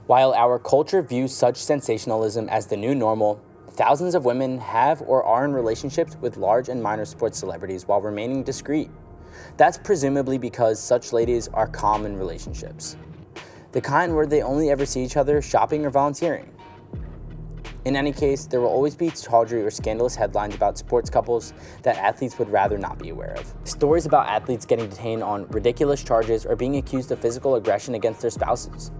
While our culture views such sensationalism as the new normal, thousands of women have or are in relationships with large and minor sports celebrities while remaining discreet. That's presumably because such ladies are calm in relationships, the kind where they only ever see each other shopping or volunteering. In any case, there will always be tawdry or scandalous headlines about sports couples that athletes would rather not be aware of. Stories about athletes getting detained on ridiculous charges or being accused of physical aggression against their spouses.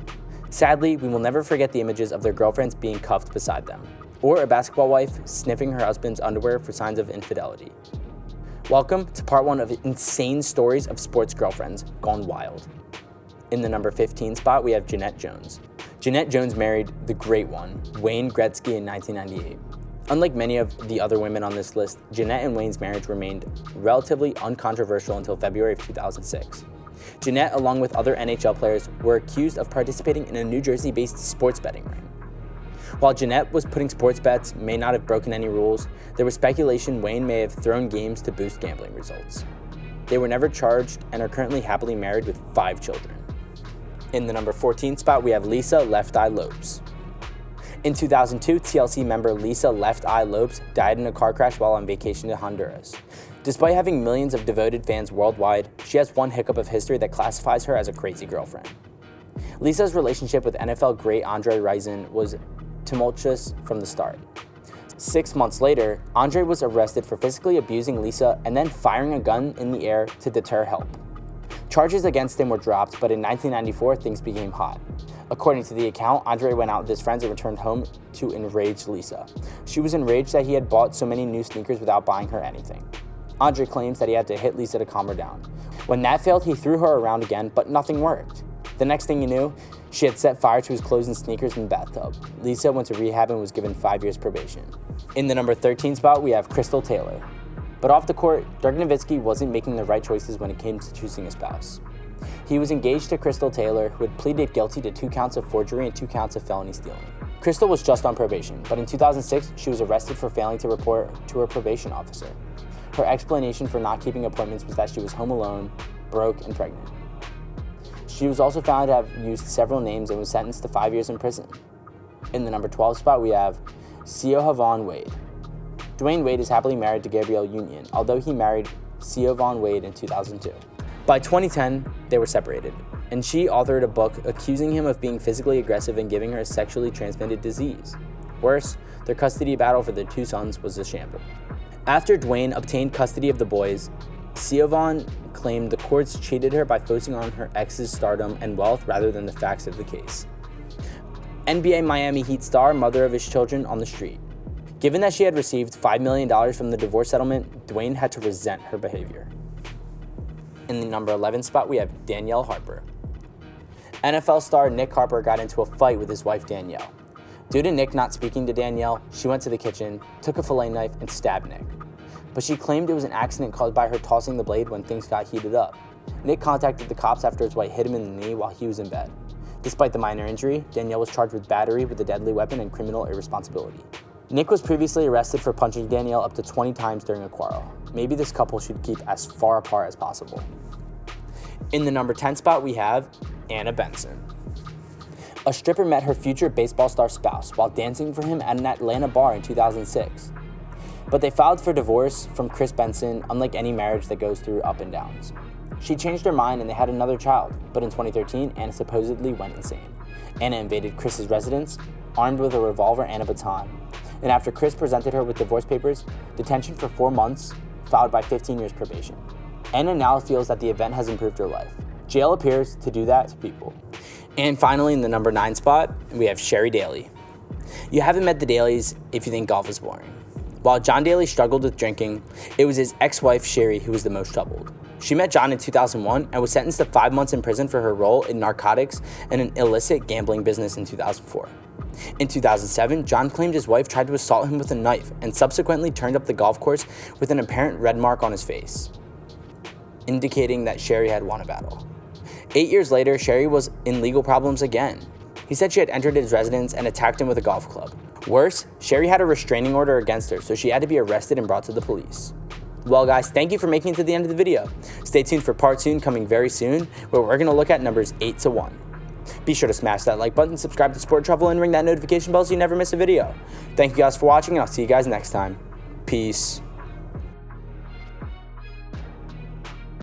Sadly, we will never forget the images of their girlfriends being cuffed beside them, or a basketball wife sniffing her husband's underwear for signs of infidelity. Welcome to part 1 of insane stories of sports girlfriends gone wild. In the number 15 spot, we have Jeannette Jones. Jeannette Jones married the great one, Wayne Gretzky, in 1998. Unlike many of the other women on this list, Jeannette and Wayne's marriage remained relatively uncontroversial until February of 2006. Jeannette, along with other NHL players, were accused of participating in a New Jersey-based sports betting ring. While Jeannette was putting sports bets, may not have broken any rules, there was speculation Wayne may have thrown games to boost gambling results. They were never charged and are currently happily married with 5 children. In the number 14 spot, we have Lisa Left Eye Lopez. In 2002, TLC member Lisa Left Eye Lopez died in a car crash while on vacation to Honduras. Despite having millions of devoted fans worldwide, she has one hiccup of history that classifies her as a crazy girlfriend. Lisa's relationship with NFL great Andre Rison was tumultuous from the start. 6 months later, Andre was arrested for physically abusing Lisa and then firing a gun in the air to deter help. Charges against him were dropped, but in 1994, things became hot. According to the account, Andre went out with his friends and returned home to enrage Lisa. She was enraged that he had bought so many new sneakers without buying her anything. Andre claims that he had to hit Lisa to calm her down. When that failed, he threw her around again, but nothing worked. The next thing you knew, she had set fire to his clothes and sneakers in the bathtub. Lisa went to rehab and was given 5 years probation. In the number 13 spot, we have Crystal Taylor. But off the court, Dirk Nowitzki wasn't making the right choices when it came to choosing a spouse. He was engaged to Crystal Taylor, who had pleaded guilty to 2 counts of forgery and 2 counts of felony stealing. Crystal was just on probation, but in 2006, she was arrested for failing to report to her probation officer. Her explanation for not keeping appointments was that she was home alone, broke, and pregnant. She was also found to have used several names and was sentenced to 5 years in prison. In the number 12 spot, we have Siobhan Wade. Dwayne Wade is happily married to Gabrielle Union, although he married Siobhan Wade in 2002. By 2010, they were separated, and she authored a book accusing him of being physically aggressive and giving her a sexually transmitted disease. Worse, their custody battle for their 2 sons was a shambles. After Dwayne obtained custody of the boys, Siobhan claimed the courts cheated her by focusing on her ex's stardom and wealth rather than the facts of the case. NBA Miami Heat star, mother of his children, on the street. Given that she had received $5 million from the divorce settlement, Dwayne had to resent her behavior. In the number 11 spot, we have Danielle Harper. NFL star Nick Harper got into a fight with his wife Danielle. Due to Nick not speaking to Danielle, she went to the kitchen, took a fillet knife, and stabbed Nick. But she claimed it was an accident caused by her tossing the blade when things got heated up. Nick contacted the cops after his wife hit him in the knee while he was in bed. Despite the minor injury, Danielle was charged with battery with a deadly weapon and criminal irresponsibility. Nick was previously arrested for punching Danielle up to 20 times during a quarrel. Maybe this couple should keep as far apart as possible. In the number 10 spot, we have Anna Benson. A stripper met her future baseball star spouse while dancing for him at an Atlanta bar in 2006. But they filed for divorce from Chris Benson, unlike any marriage that goes through up and downs. She changed her mind and they had another child, but in 2013, Anna supposedly went insane. Anna invaded Chris's residence, armed with a revolver and a baton. And after Chris presented her with divorce papers, detention for 4 months, followed by 15 years probation. Anna now feels that the event has improved her life. Jail appears to do that to people. And finally, in the number 9 spot, we have Sherry Daly. You haven't met the Dalys if you think golf is boring. While John Daly struggled with drinking, it was his ex-wife Sherry who was the most troubled. She met John in 2001 and was sentenced to 5 months in prison for her role in narcotics and an illicit gambling business in 2004. In 2007, John claimed his wife tried to assault him with a knife and subsequently turned up the golf course with an apparent red mark on his face, indicating that Sherry had won a battle. 8 years later, Sherry was in legal problems again. He said she had entered his residence and attacked him with a golf club. Worse, Sherry had a restraining order against her, so she had to be arrested and brought to the police. Well guys, thank you for making it to the end of the video. Stay tuned for part 2 coming very soon, where we're going to look at numbers 8 to 1. Be sure to smash that like button, subscribe to Sport Truffle, and ring that notification bell so you never miss a video. Thank you guys for watching, and I'll see you guys next time. Peace.